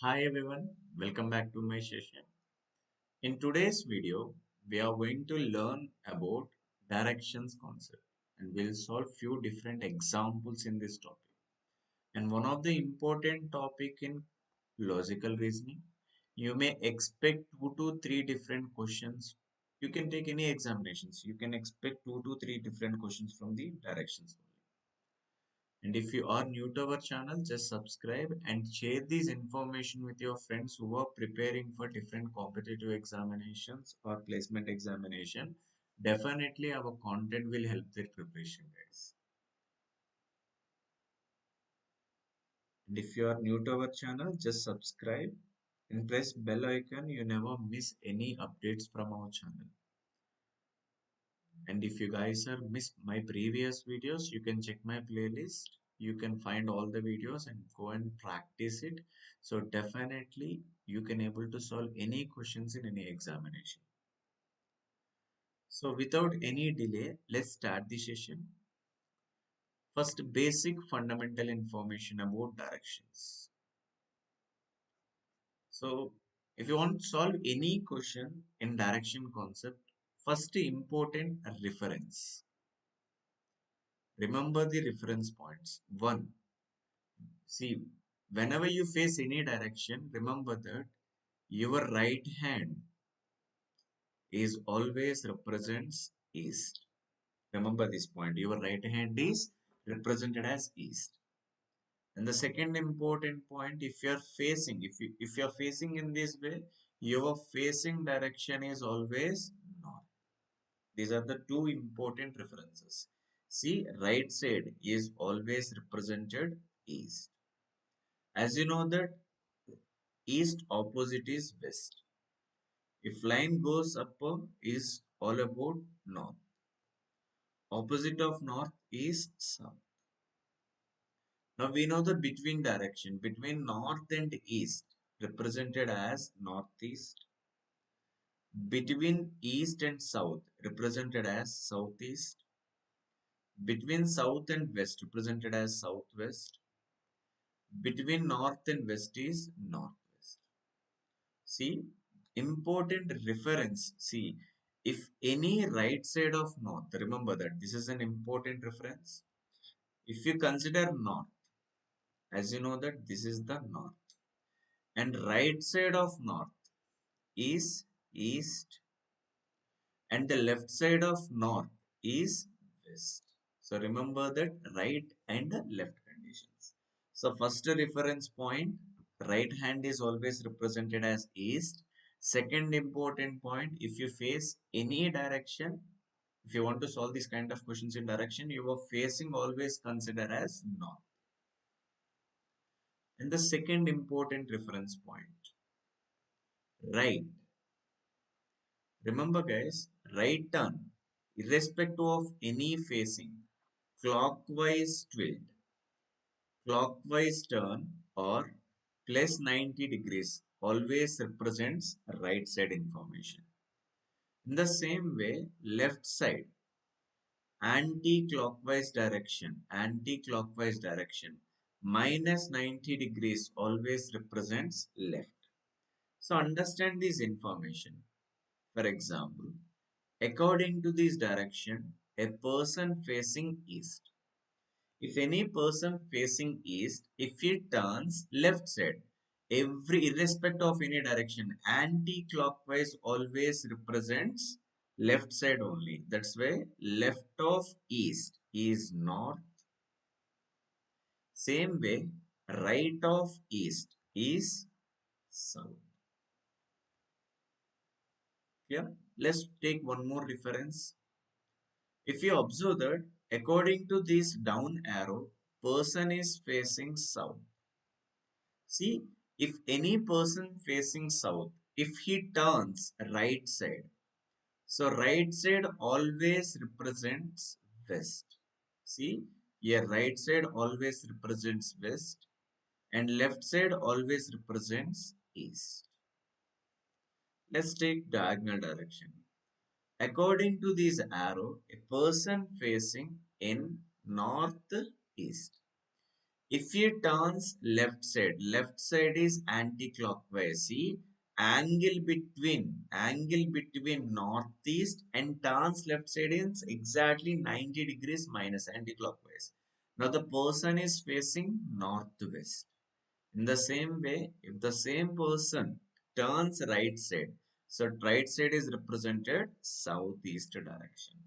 Hi everyone, welcome back to my session. In today's video, we are going to learn about directions concept and we'll solve few different examples in this topic. And one of the important topic in logical reasoning, you may expect 2 to 3 different questions. You can take any examinations. You can expect 2 to 3 different questions from the directions. And if you are new to our channel, just subscribe and share this information with your friends who are preparing for different competitive examinations or placement examination. Definitely our content will help their preparation, guys. And if you are new to our channel, just subscribe and press bell icon. You never miss any updates from our channel. And if you guys have missed my previous videos, you can check my playlist. You can find all the videos and go and practice it. So definitely you can able to solve any questions in any examination. So without any delay, let's start the session. First, basic fundamental information about directions. So if you want to solve any question in direction concept, first important reference. Remember the reference points. One, see, whenever you face any direction, remember that your right hand is always represents east. Remember this point. Your right hand is represented as east. And the second important point, if you are facing, if you are facing in this way, your facing direction is always north. These are the two important references. See, right side is always represented east. As you know that east opposite is west. If line goes up is all about north. Opposite of north is south. Now we know the between direction between north and east represented as northeast. Between east and south represented as southeast. Between south and west represented as southwest. Between north and west is northwest. See, important reference. See, if any right side of north, remember that this is an important reference. If you consider north, as you know that this is the north, and right side of north is east, and the left side of north is west. So remember that right and left conditions. So first reference point, right hand is always represented as east. Second important point, if you face any direction, if you want to solve this kind of questions in direction, you are facing always consider as north. And the second important reference point, right. Remember guys, right turn, irrespective of any facing, clockwise tilt, clockwise turn or plus 90 degrees always represents right side information. In the same way, left side, anti-clockwise direction, minus 90 degrees always represents left. So understand this information. For example, according to this direction, a person facing east. If any person facing east, if he turns left side, every irrespective of any direction, anti-clockwise always represents left side only. That's why left of east is north. Same way, right of east is south. Yeah. Let's take one more reference. If you observe that according to this down arrow, person is facing south. See, if any person facing south, if he turns right side, so right side always represents west. See, here right side always represents west and left side always represents east. Let's take diagonal direction. According to this arrow, a person facing in northeast. If he turns left side is anti-clockwise. See, angle between northeast and turns left side is exactly 90 degrees minus anti-clockwise. Now the person is facing northwest. In the same way, if the same person turns right side, so right side is represented southeast direction.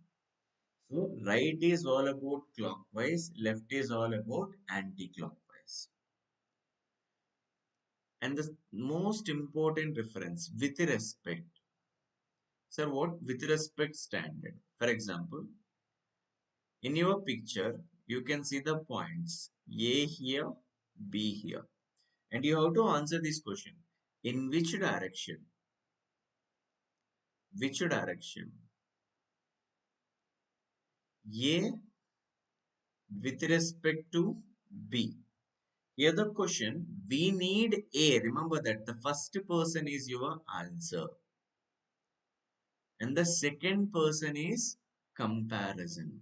So right is all about clockwise, left is all about anti-clockwise. And the most important reference with respect. Sir, what with respect standard? For example, in your picture, you can see the points A here, B here. And you have to answer this question. In which direction? Which direction? A with respect to B. Here the question, we need A. Remember that the first person is your answer. And the second person is comparison.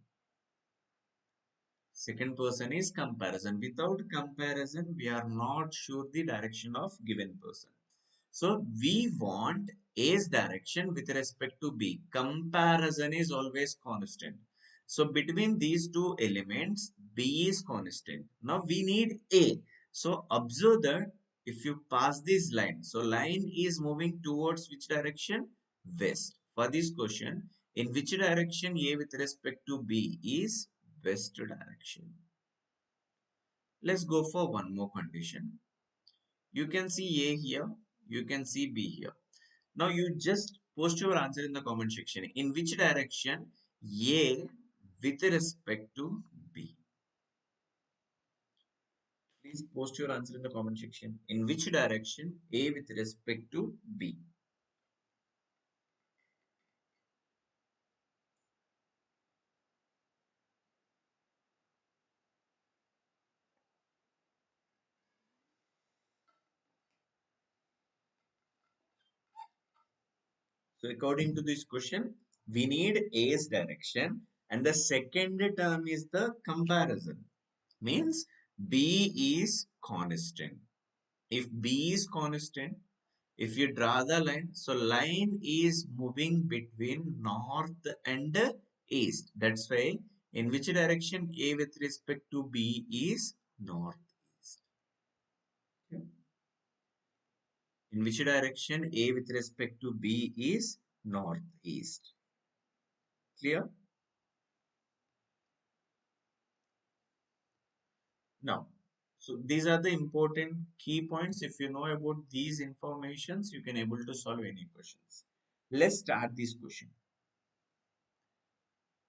Second person is comparison. Without comparison, we are not sure the direction of given person. So we want A's direction with respect to B. Comparison is always constant. So between these two elements, B is constant. Now we need A. So observe that if you pass this line, so line is moving towards which direction? West. For this question, in which direction A with respect to B is west direction. Let's go for one more condition. You can see A here, you can see B here. Now you just post your answer in the comment section. In which direction A with respect to B? Please post your answer in the comment section. In which direction A with respect to B? So according to this question, we need A's direction and the second term is the comparison. Means B is constant. If B is constant, if you draw the line, so line is moving between north and east. That's why in which direction A with respect to B is northeast. Okay. In which direction A with respect to B is northeast. Clear? Now, so these are the important key points. If you know about these informations, you can able to solve any questions. Let's start this question.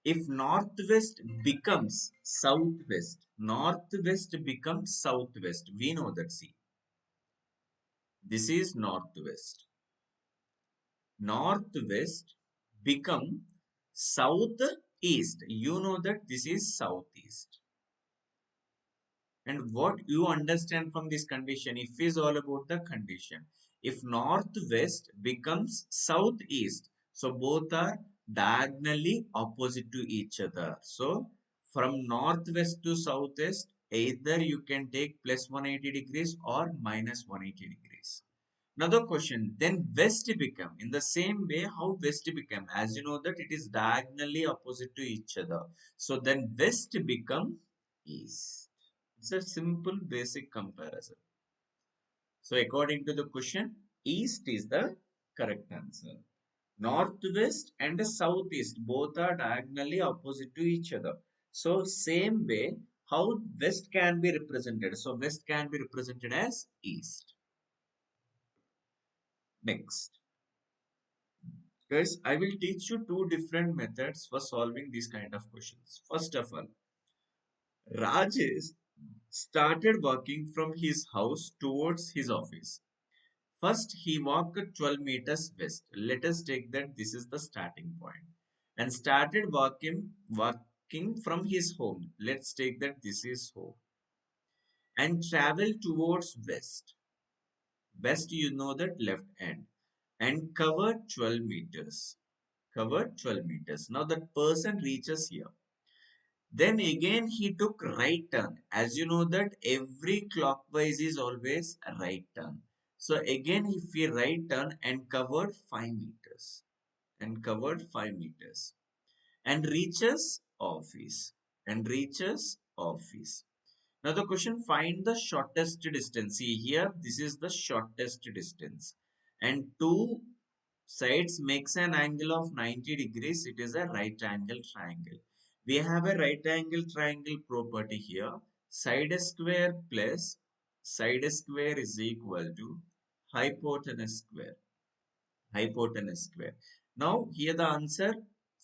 If northwest becomes southwest, we know that. See, this is northwest. Northwest become southeast. You know that this is southeast. And what you understand from this condition, if is all about the condition. If northwest becomes southeast, so both are diagonally opposite to each other. So from northwest to southeast, either you can take plus 180 degrees or minus 180 degrees. Another question, then west become, in the same way how west become, as you know that it is diagonally opposite to each other. So then west become east. It's a simple basic comparison. So according to the question, east is the correct answer. Northwest and the southeast both are diagonally opposite to each other. So same way how west can be represented. So west can be represented as east. Next. Guys, I will teach you two different methods for solving these kind of questions. First of all, Rajesh started walking from his house towards his office. First, he walked 12 meters west. Let us take that this is the starting point. And started walking from his home. Let's take that this is home. And traveled towards west. West, you know that left hand. And covered 12 meters. Covered 12 meters. Now that person reaches here. Then again he took right turn. As you know that every clockwise is always a right turn. So again if he right turn and covered 5 meters and covered 5 meters and reaches office and reaches office. Now the question, find the shortest distance. See here, this is the shortest distance and two sides makes an angle of 90 degrees. It is a right angle triangle. We have a right angle triangle property here. Side square is equal to hypotenuse square. Hypotenuse square. Now here the answer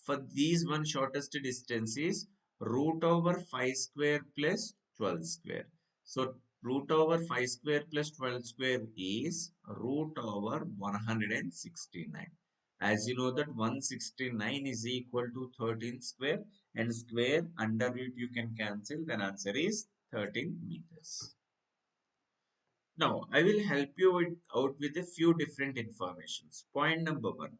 for these one shortest distance is root over 5 square plus 12 square. So root over 5 square plus 12 square is root over 169. As you know that 169 is equal to 13 square and square under root you can cancel, then answer is 13 meters. Now I will help you out with a few different informations. Point number one.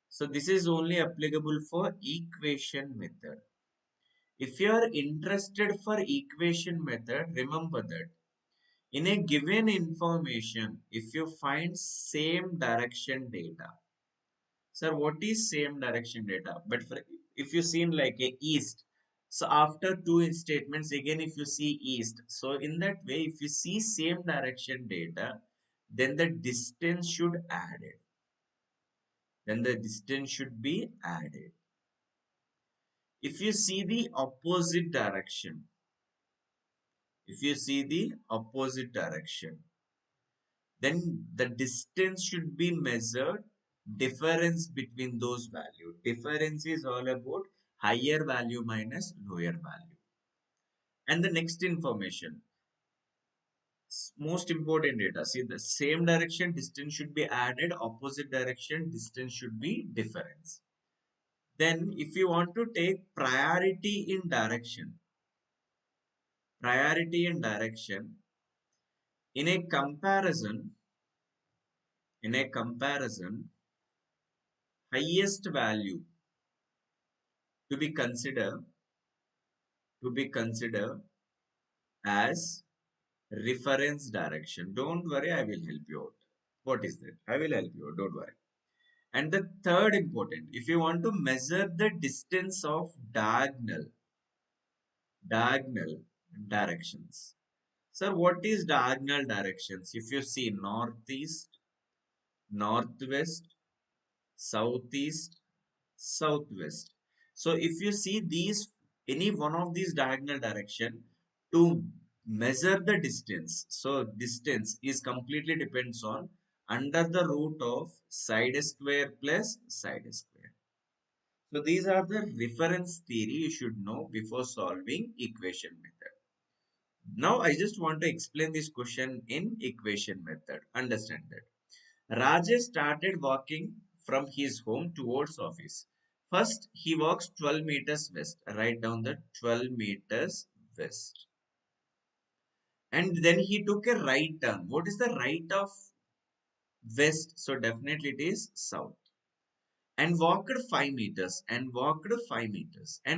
So this is only applicable for equation method. If you are interested for equation method, remember that in a given information, if you find same direction data, sir, what is same direction data? But for, if you seen like a east, so after two statements, again if you see east, so in that way, if you see same direction data, then the distance should added. Then the distance should be added. If you see the opposite direction, if you see the opposite direction, then the distance should be measured difference between those values. Difference is all about higher value minus lower value. And the next information, most important data. See the same direction, distance should be added, opposite direction, distance should be difference. Then if you want to take priority in direction, in a comparison, in a comparison, highest value to be considered as reference direction. Don't worry, I will help you out. What is that? I will help you out, don't worry. And the third important, if you want to measure the distance of diagonal directions. Sir, what is diagonal directions? If you see northeast, northwest, southeast, southwest. So if you see these, any one of these diagonal direction to measure the distance. So distance is completely depends on under the root of side square plus side square. So these are the reference theory you should know before solving equation method. Now I just want to explain this question in equation method. Understand that. Rajesh started walking from his home towards office. First, he walks 12 meters west. Write down the 12 meters west. And then he took a right turn. What is the right of west? So definitely it is south. And walked 5 meters and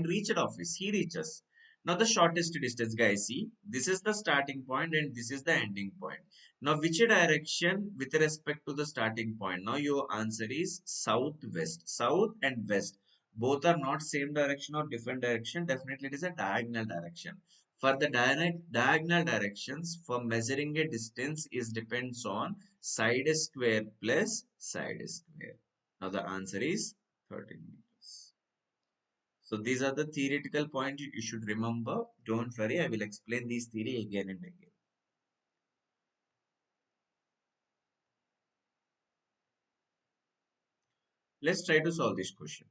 reached office. He reaches. Now the shortest distance, guys, see, this is the starting point and this is the ending point. Now which direction with respect to the starting point? Now your answer is southwest. South and west. Both are not same direction or different direction. Definitely it is a diagonal direction. For the diagonal directions, for measuring a distance is depends on side square plus side square. Now the answer is 13 meters. So these are the theoretical points you should remember. Don't worry, I will explain these theory again and again. Let's try to solve this question.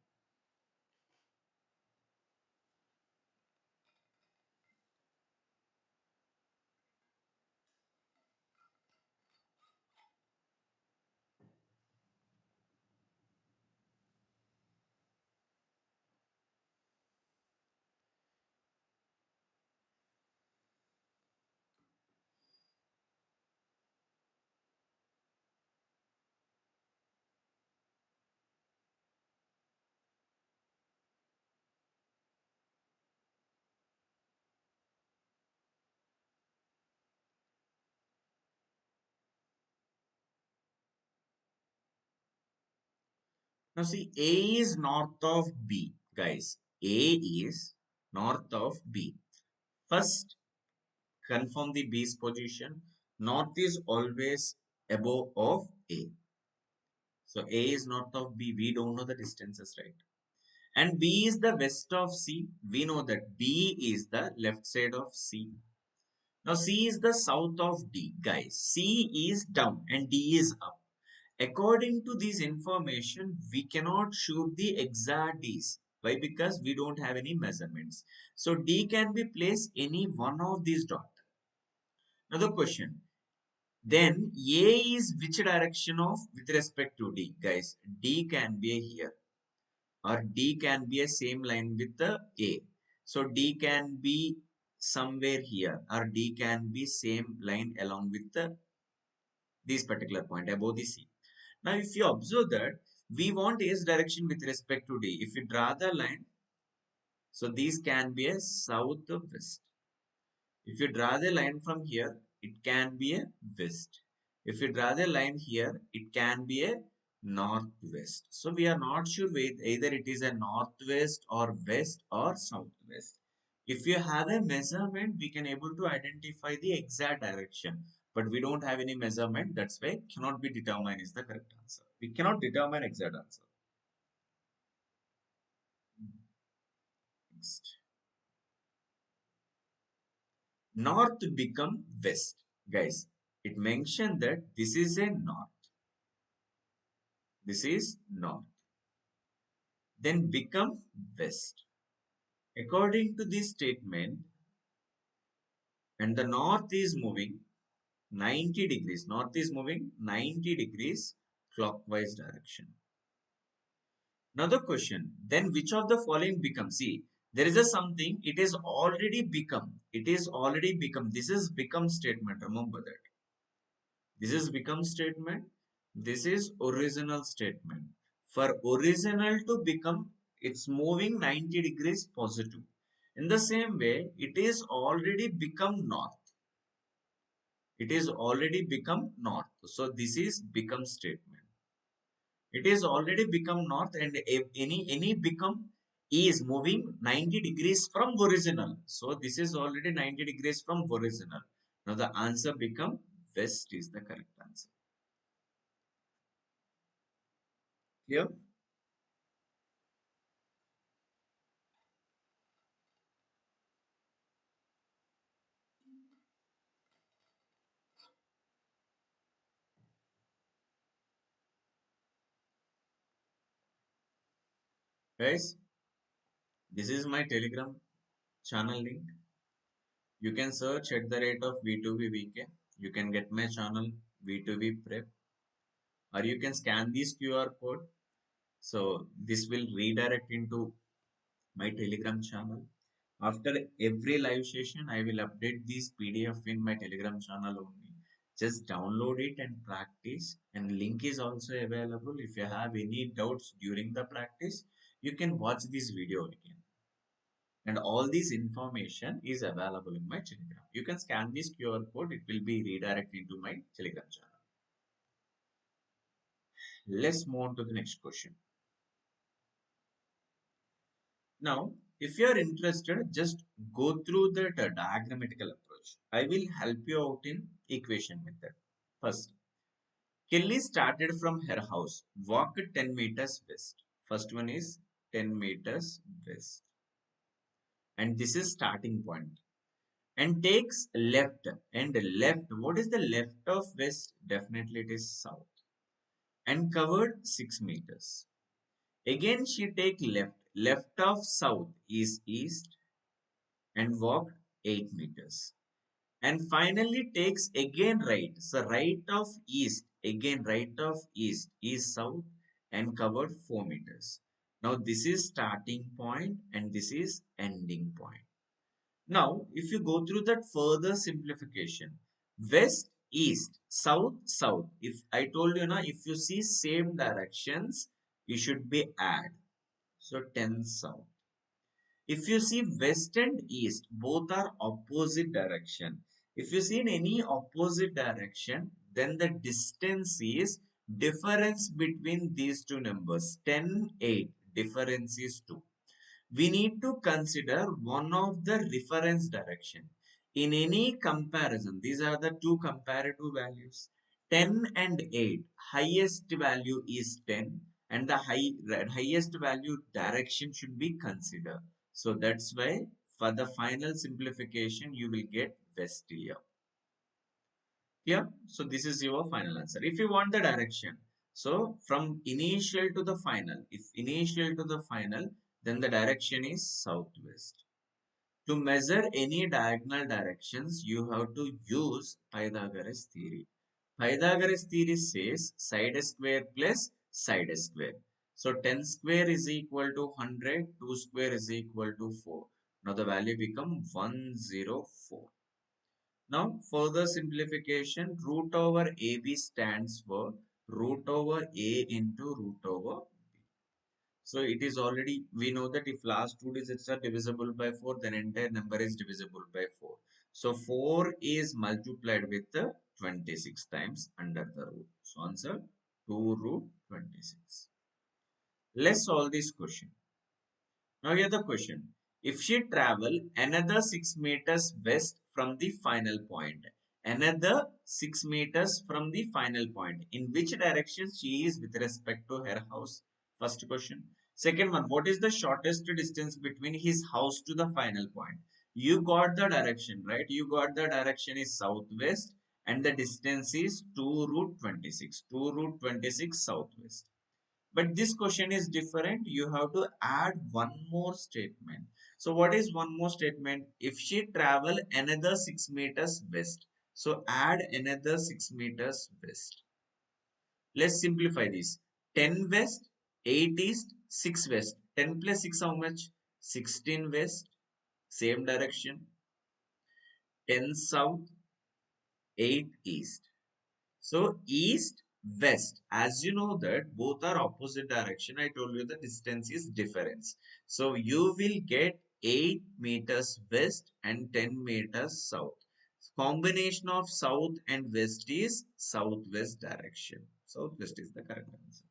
Now see, A is north of B, guys. A is north of B. First, confirm the B's position. North is always above of A. So A is north of B. We don't know the distances, right? And B is the west of C. We know that B is the left side of C. Now C is the south of D, guys. C is down and D is up. According to this information, we cannot shoot the exact D's. Why? Because we don't have any measurements. So D can be placed any one of these dots. Another question. Then A is which direction of with respect to D, guys? D can be here, or D can be a same line with the A. So D can be somewhere here, or D can be same line along with the this particular point above the C. Now, if you observe that we want A's direction with respect to D, if you draw the line, so these can be a south or west. If you draw the line from here, it can be a west. If you draw the line here, it can be a northwest. So we are not sure whether either it is a northwest or west or southwest. If you have a measurement, we can able to identify the exact direction. But we don't have any measurement. That's why cannot be determined is the correct answer. We cannot determine exact answer. Next. North become west. Guys, it mentioned that this is a north. This is north. Then become west. According to this statement, and the north is moving 90 degrees. North is moving 90 degrees clockwise direction. Another question, then which of the following becomes? See, there is a something, it is already become. It is already become. This is become statement. Remember that. This is become statement. This is original statement. For original to become, it's moving 90 degrees positive. In the same way, it is already become north. It is already become north. So this is become statement. It is already become north, and if any become is moving 90 degrees from original. So this is already 90 degrees from original. Now the answer become west is the correct answer. Clear? Guys, this is my Telegram channel link. You can search at the rate of V2V VK. You can get my channel V2V Prep, or you can scan this QR code. So this will redirect into my Telegram channel. After every live session, I will update this PDF in my Telegram channel only. Just download it and practice. And link is also available. If you have any doubts during the practice, you can watch this video again. And all this information is available in my Telegram. You can scan this QR code. It will be redirected into my Telegram channel. Let's move on to the next question. Now, if you are interested, just go through that diagrammatical approach. I will help you out in equation method. First, Kelly started from her house, walked 10 meters west. First one is 10 meters west. And this is starting point. And takes left. And left, what is the left of west? Definitely it is south. And covered 6 meters. Again she take left. Left of south is east and walked 8 meters. And finally takes again right. So right of east, again right of east is south and covered 4 meters. Now this is starting point and this is ending point. Now if you go through that further simplification, west, east, south, south. If I told you now, if you see same directions, you should be add. So 10 south. If you see west and east, both are opposite direction. If you see in any opposite direction, then the distance is Difference between these two numbers, 10, 8, difference is 2. We need to consider one of the reference direction. In any comparison, these are the two comparative values. 10 and 8, highest value is 10 and the highest value direction should be considered. So that's why for the final simplification, you will get west here. Yeah, so this is your final answer. If you want the direction, so from initial to the final, if initial to the final, then the direction is southwest. To measure any diagonal directions, you have to use Pythagoras theory. Pythagoras theory says side square plus side square. So 10 square is equal to 100, 2 square is equal to 4. Now the value become 104. Now, further simplification, root over AB stands for root over A into root over B. So it is already, we know that if last two digits are divisible by 4, then entire number is divisible by 4. So 4 is multiplied with the 26 times under the root. So answer 2 root 26. Let's solve this question. Now here the question. If she travel another 6 meters west from the final point, another 6 meters from the final point, in which direction she is with respect to her house? First question. Second one, what is the shortest distance between his house to the final point? You got the direction, right? You got the direction is southwest and the distance is 2 root 26. 2 root 26 southwest. But this question is different. You have to add one more statement. So what is one more statement? If she travel another 6 meters west. So add another 6 meters west. Let's simplify this. 10 west, 8 east, 6 west. 10 plus 6 how much? 16 west, same direction. 10 south, 8 east. So east, west, as you know that both are opposite direction. I told you the distance is difference. So you will get 8 meters west and 10 meters south. Combination of south and west is southwest direction. Southwest is the correct answer.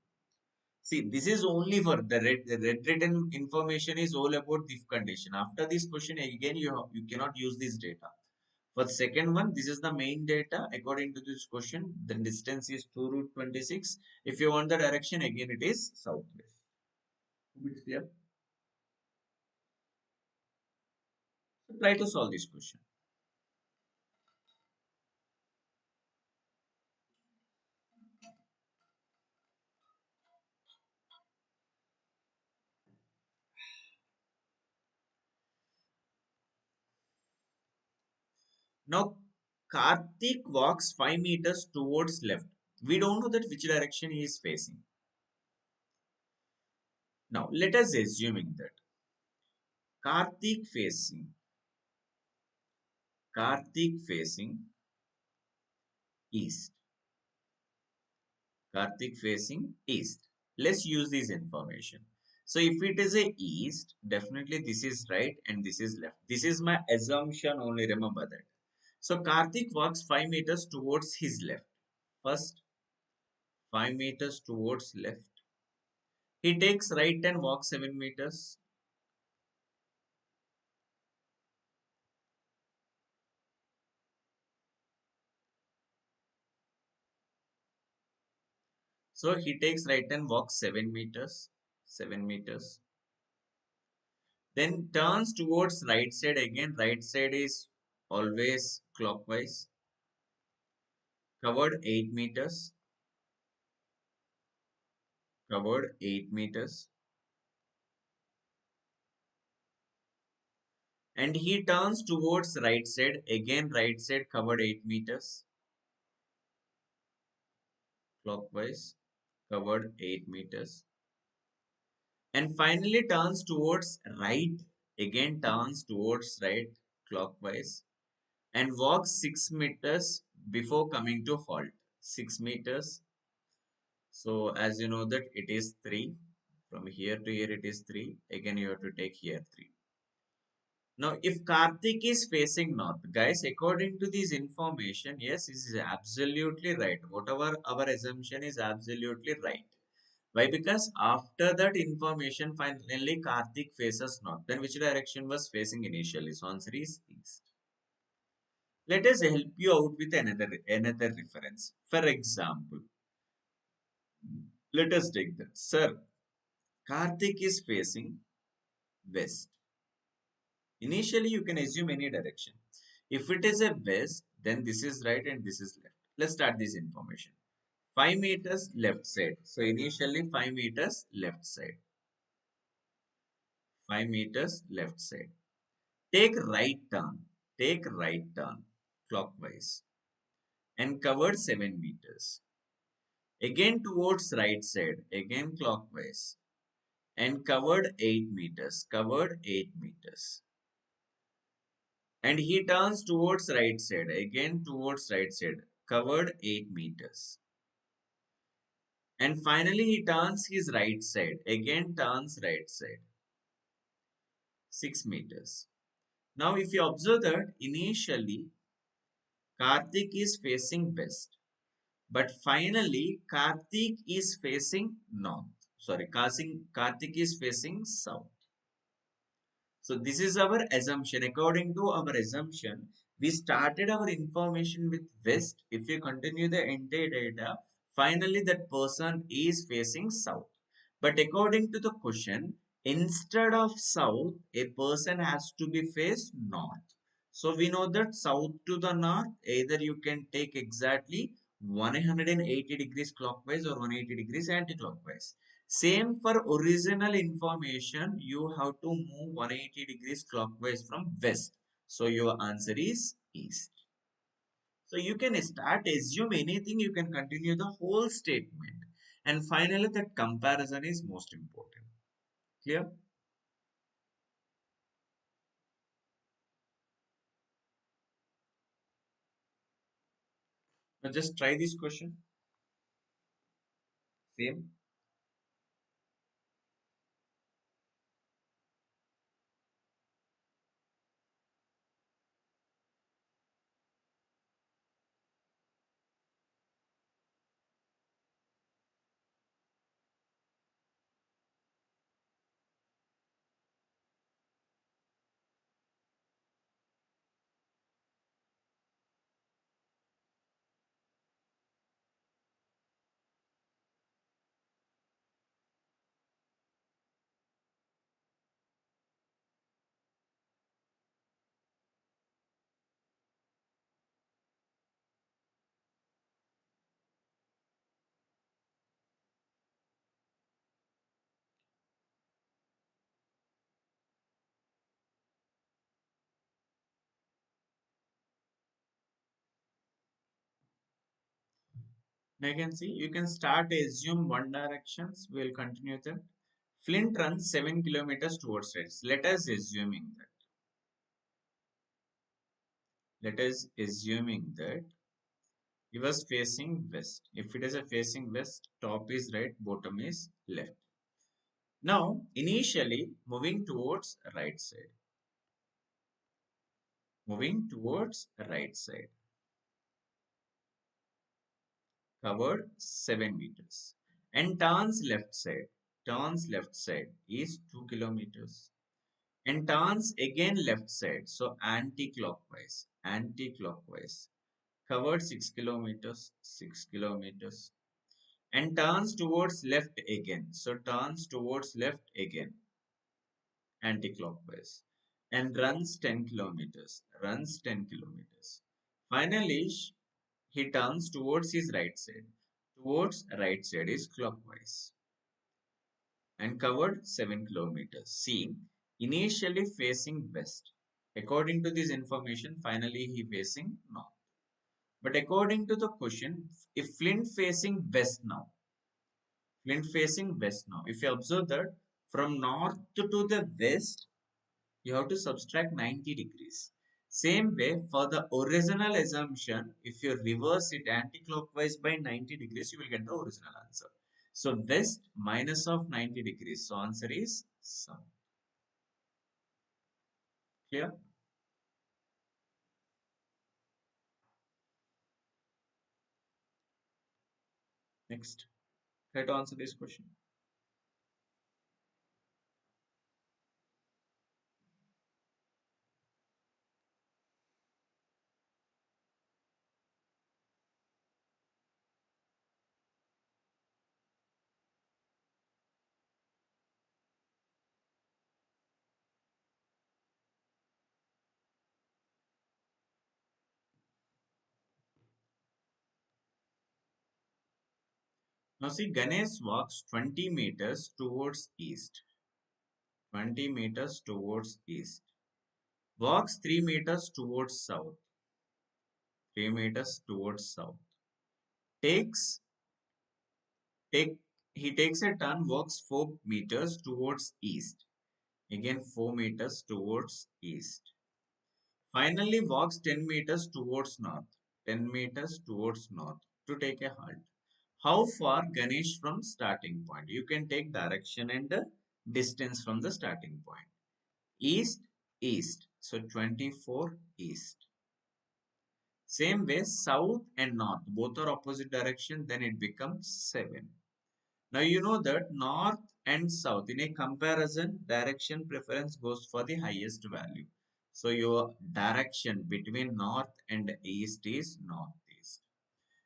See, this is only for the red written information is all about if condition. After this question, again, you cannot use this data. For the second one, this is the main data. According to this question, the distance is 2 root 26. If you want the direction, again, it is southwest. It's clear? So try to solve this question. Now, Karthik walks 5 meters towards left. We don't know that which direction he is facing. Now, let us assuming that Karthik facing, Karthik facing east. Karthik facing east. Let's use this information. So if it is a east, definitely this is right and this is left. This is my assumption only, remember that. So Karthik walks 5 meters towards his left. First, 5 meters towards left. He takes right and walks 7 meters. So he takes right and walks 7 meters. 7 meters. Then turns towards right side again. Right side is always clockwise. Covered 8 meters. Covered 8 meters. And he turns towards right side, again right side covered 8 meters, clockwise, covered 8 meters. And finally turns towards right, again turns towards right, clockwise, and walks 6 meters before coming to halt. 6 meters. So as you know that it is 3. From here to here it is 3. Again you have to take here 3. Now, if Karthik is facing north, guys, according to this information, yes, this is absolutely right. Whatever our assumption is absolutely right. Why? Because after that information, finally Karthik faces north. Then which direction was facing initially? So answer is east. Let us help you out with another reference. For example, let us take that. Sir, Karthik is facing west. Initially, you can assume any direction. If it is a west, then this is right and this is left. Let's start this information. 5 meters left side. So initially 5 meters left side. 5 meters left side. Take right turn. Take right turn clockwise and covered 7 meters. Again towards right side. Again clockwise and covered 8 meters. Covered 8 meters. And he turns towards right side, again towards right side, covered 8 meters. And finally he turns his right side, again turns right side, 6 meters. Now if you observe that initially Karthik is facing west, but finally Karthik is facing north. Sorry, Karthik is facing south. So this is our assumption. According to our assumption, we started our information with west. If you continue the entire data, finally that person is facing south. But according to the question, instead of south, a person has to be faced north. So we know that south to the north, either you can take exactly 180 degrees clockwise or 180 degrees anti-clockwise. Same for original information, you have to move 180 degrees clockwise from west. So your answer is east. So you can start assume anything, you can continue the whole statement. And finally, that comparison is most important. Clear? Now just try this question. Same. Now you can see, you can start assume one directions. We'll continue that. Flint runs 7 kilometers towards it. Let us assuming that. Let us assuming that he was facing west. If it is a facing west, top is right, bottom is left. Now, initially moving towards right side. Moving towards right side. Covered 7 meters. And turns left side. Turns left side is 2 kilometers. And turns again left side. So anti-clockwise. Anti-clockwise. Covered 6 kilometers. 6 kilometers. And turns towards left again. So turns towards left again, anti-clockwise, and runs 10 kilometers. Runs 10 kilometers. Finally, he turns towards his right side. Towards right side is clockwise and covered 7 kilometers. See, initially facing west. According to this information, finally he facing north. But according to the question, if Flint facing west now, Flint facing west now. If you observe that from north to the west, you have to subtract 90 degrees. Same way for the original assumption, if you reverse it anti-clockwise by 90 degrees, you will get the original answer. So west minus of 90 degrees. So answer is south. Clear? Next. Try to answer this question. Now see, Ganesh walks 20 meters towards east. 20 meters towards east. Walks 3 meters towards south. 3 meters towards south. Takes take he takes a turn, walks 4 meters towards east. Again 4 meters towards east. Finally walks 10 meters towards north. 10 meters towards north to take a halt. How far Ganesh from starting point? You can take direction and the distance from the starting point. East, east. So 24 east. Same way, south and north. Both are opposite direction. Then it becomes 7. Now you know that north and south in a comparison direction preference goes for the highest value. So your direction between north and east is northeast.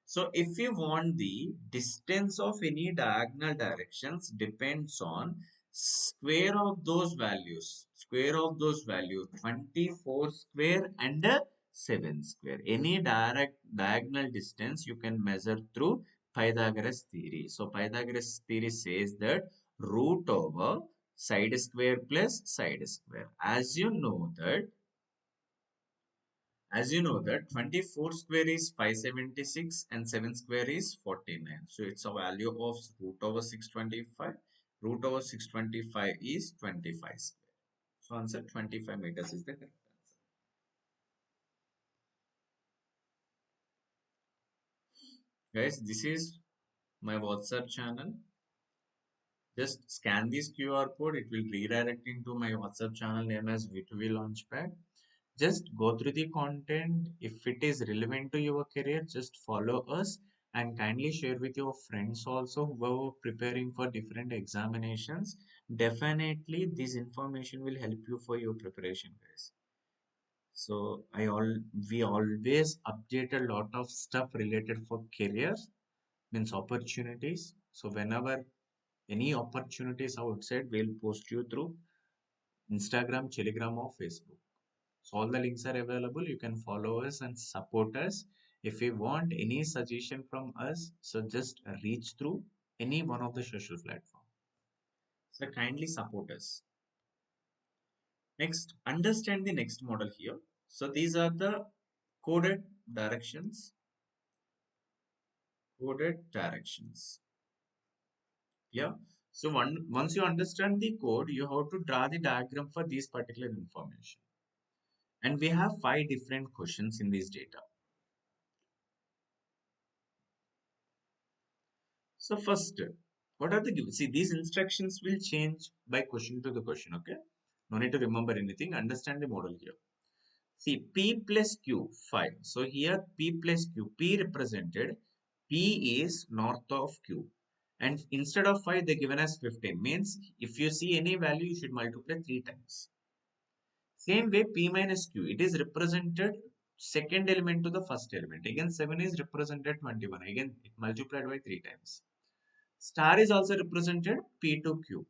So if you want the distance of any diagonal directions depends on square of those values. Square of those values 24 square and 7 square. Any direct diagonal distance you can measure through Pythagoras theory. So Pythagoras theory says that root over side square plus side square. As you know that 24 square is 576 and 7 square is 49. So it's a value of root over 625. Root over 625 is 25 square. So answer 25 meters is the correct answer. Guys, this is my WhatsApp channel. Just scan this QR code. It will redirect into my WhatsApp channel name as V2V Launchpad. Just go through the content. If it is relevant to your career, just follow us and kindly share with your friends also who are preparing for different examinations. Definitely, this information will help you for your preparation, guys. So we always update a lot of stuff related for careers, means opportunities. So whenever any opportunities outside, we'll post you through Instagram, Telegram, or Facebook. So all the links are available. You can follow us and support us. If you want any suggestion from us, so just reach through any one of the social platform. So kindly support us. Next, understand the next model here. So these are the coded directions. Coded directions. Yeah. So once you understand the code, you have to draw the diagram for these particular information. And we have 5 different questions in this data. So first, what are the given? See, these instructions will change by question to the question, okay? No need to remember anything. Understand the model here. See, P plus Q, 5. So here P plus Q, P represented, P is north of Q. And instead of 5, they given us 15. Means if you see any value, you should multiply 3 times. Same way, P minus Q, it is represented second element to the first element. Again, 7 is represented 21. Again, it multiplied by 3 times. Star is also represented P to Q.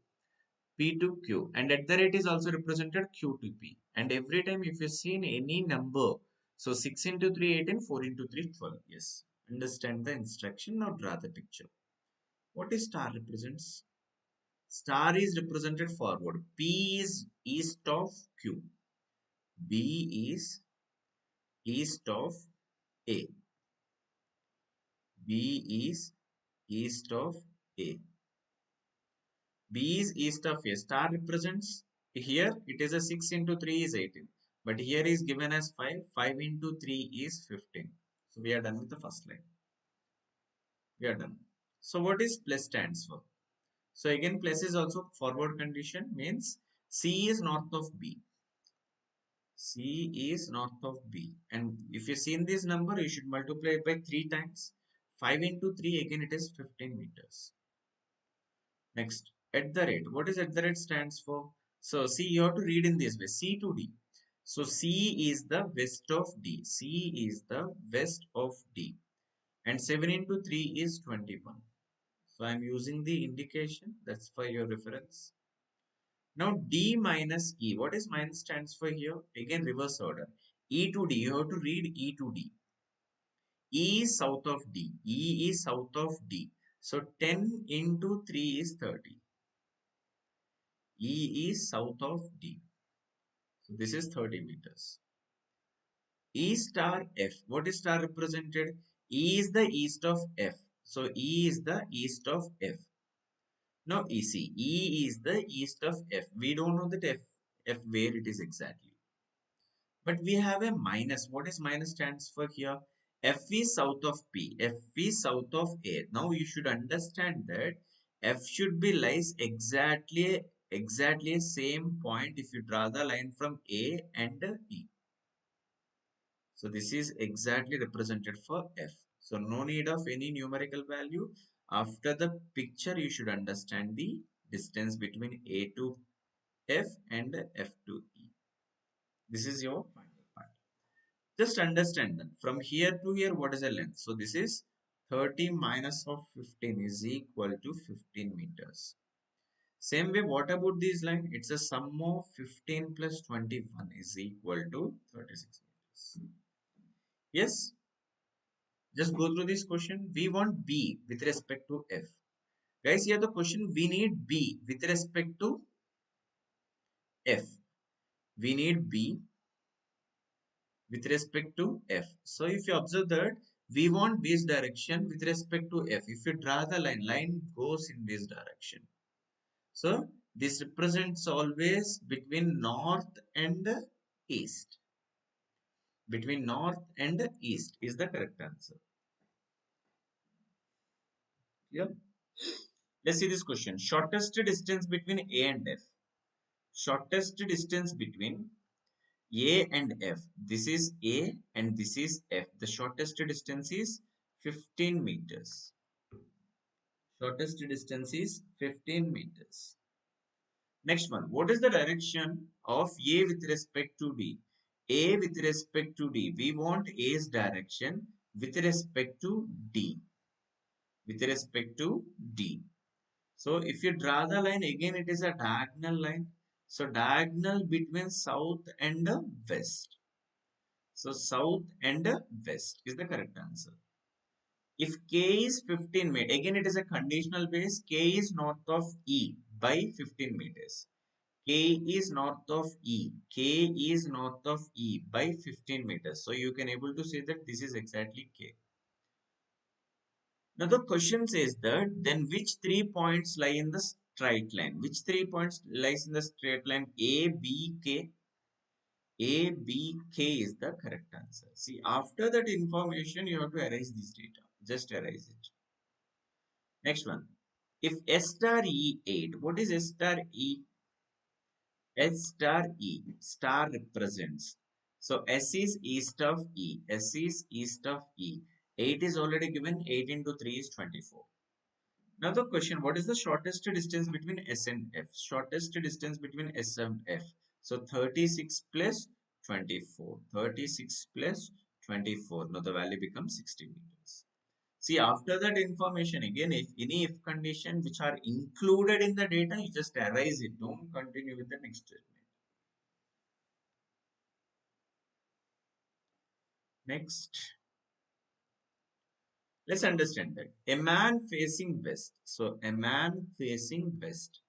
P to Q. And at the rate is also represented Q to P. And every time if you see in any number, so 6 into 3, 18, 4 into 3, 12. Yes. Understand the instruction. Now draw the picture. What is star represents? Star is represented forward. P is east of Q. B is east of A. B is east of A. B is east of A. Star represents, here it is a 6 into 3 is 18. But here is given as 5. 5 into 3 is 15. So we are done with the first line. We are done. So what is plus stands for? So again plus is also forward condition, means C is north of B. C is north of B. And if you see in this number, you should multiply it by 3 times. 5 into 3, again it is 15 meters. Next, at the rate. What is at the rate stands for? So, see, you have to read in this way. C to D. So, C is the west of D. C is the west of D. And 7 into 3 is 21. So, I am using the indication. That's for your reference. Now, D minus E. What is minus stands for here? Again, reverse order. E to D. You have to read E to D. E is south of D. E is south of D. So, 10 into 3 is 30. E is south of D. So this is 30 meters. E star F. What is star represented? E is the east of F. So E is the east of F. Now EC. E is the east of F. We don't know that F where it is exactly. But we have a minus. What is minus stands for here? F is south of P. F is south of A. Now you should understand that F should be lies exactly same point if you draw the line from A and E. So this is exactly represented for F. So no need of any numerical value. After the picture, you should understand the distance between A to F and F to E. This is your final part. Just understand that from here to here, what is the length? So this is 30 minus of 15 is equal to 15 meters. Same way, what about this line? It's a sum of 15 plus 21 is equal to 36 meters. Yes, just go through this question. We want B with respect to F. Guys, here the question we need B with respect to F. We need B with respect to F. So if you observe that we want B's direction with respect to F. If you draw the line goes in this direction. So this represents always between north and east. Between north and east is the correct answer. Yeah. Let's see this question. Shortest distance between A and F. Shortest distance between A and F. This is A and this is F. The shortest distance is 15 meters. Shortest distance is 15 meters. Next one. What is the direction of A with respect to D? A with respect to D. We want A's direction with respect to D. With respect to D. So if you draw the line again, it is a diagonal line. So diagonal between south and west. So south and west is the correct answer. If K is 15 meters, again it is a conditional base. K is north of E by 15 meters. K is north of E. K is north of E by 15 meters. So you can able to say that this is exactly K. Now the question says that then which 3 points lie in the straight line? Which 3 points lies in the straight line? A, B, K. A, B, K is the correct answer. See, after that information, you have to erase this data. Just erase it. Next one. If S star E 8, what is S star E? S star E. Star represents. So S is east of E. S is east of E. 8 is already given. 8 into 3 is 24. Now the question, what is the shortest distance between S and F? Shortest distance between S and F. So 36 plus 24. 36 plus 24. Now the value becomes 60 meters. See, after that information, again, if any if condition which are included in the data, you just erase it. Don't continue with the next statement. Next, let's understand that. A man facing west. So a man facing west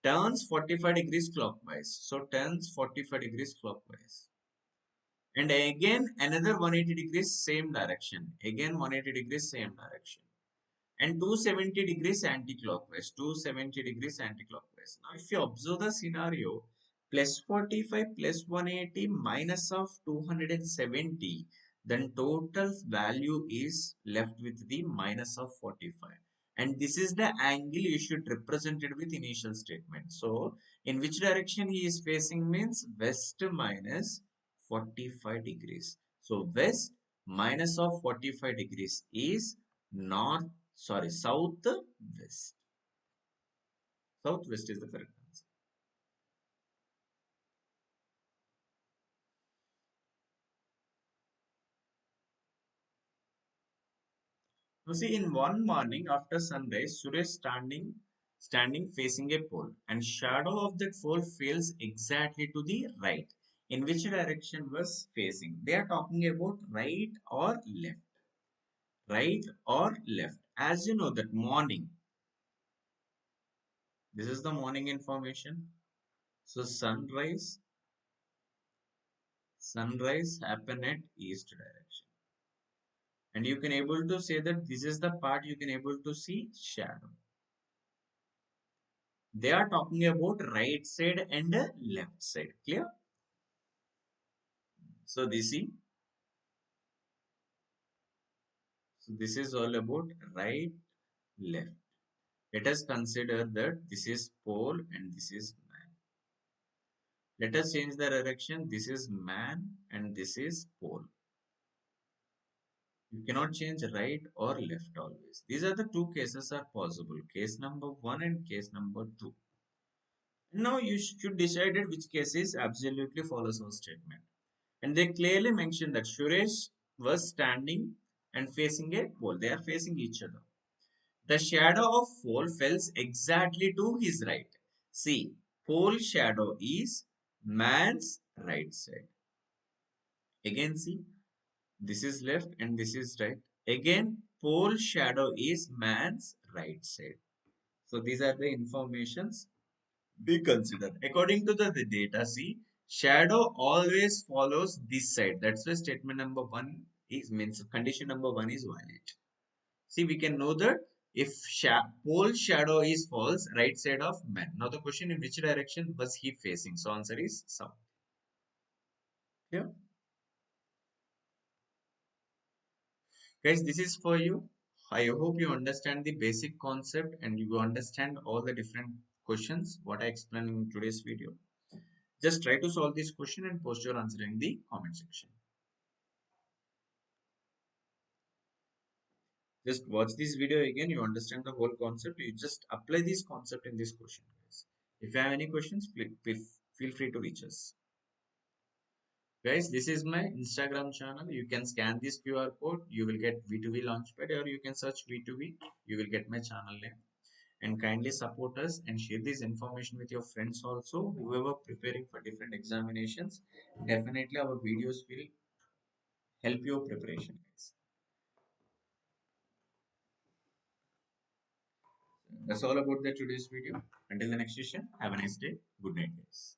turns 45 degrees clockwise. So turns 45 degrees clockwise. And again another 180 degrees same direction. Again 180 degrees same direction. And 270 degrees anti-clockwise. 270 degrees anti-clockwise. Now if you observe the scenario, plus 45 plus 180 minus of 270, then total value is left with the minus of 45. and this is the angle you should represent it with initial statement. So in which direction he is facing means west minus 45 degrees. So west minus of 45 degrees is north, sorry, southwest. Southwest is the correct answer. Now see, in one morning after sunrise, Suresh standing facing a pole, and shadow of that pole falls exactly to the right. In which direction was facing? They are talking about right or left. Right or left. As you know that morning, this is the morning information. So sunrise happen at east direction. And you can able to say that this is the part you can able to see shadow. They are talking about right side and left side. Clear? So this is all about right, left. Let us consider that this is pole and this is man. Let us change the direction. This is man and this is pole. You cannot change right or left always. These are the two cases are possible. Case number one and case number two. Now you should decide which case is absolutely follows our statement. And they clearly mention that Suresh was standing and facing a pole. They are facing each other. The shadow of pole falls exactly to his right. See, pole shadow is man's right side. Again, see, this is left and this is right. Again, pole shadow is man's right side. So these are the informations we consider. According to the data, see, shadow always follows this side. That's why statement number one is means condition number one is valid. See, we can know that if pole shadow is false, right side of man. Now the question, in which direction was he facing? So answer is south. Yeah. Guys, this is for you. I hope you understand the basic concept and you understand all the different questions what I explained in today's video. Just try to solve this question and post your answer in the comment section. Just watch this video again. You understand the whole concept. You just apply this concept in this question, guys. If you have any questions, please feel free to reach us. Guys, this is my Instagram channel. You can scan this QR code. You will get V2V Launchpad, or you can search V2V. You will get my channel name. And kindly support us and share this information with your friends also. Whoever preparing for different examinations, definitely our videos will help your preparation, guys. That's all about the today's video. Until the next session, have a nice day. Good night, guys.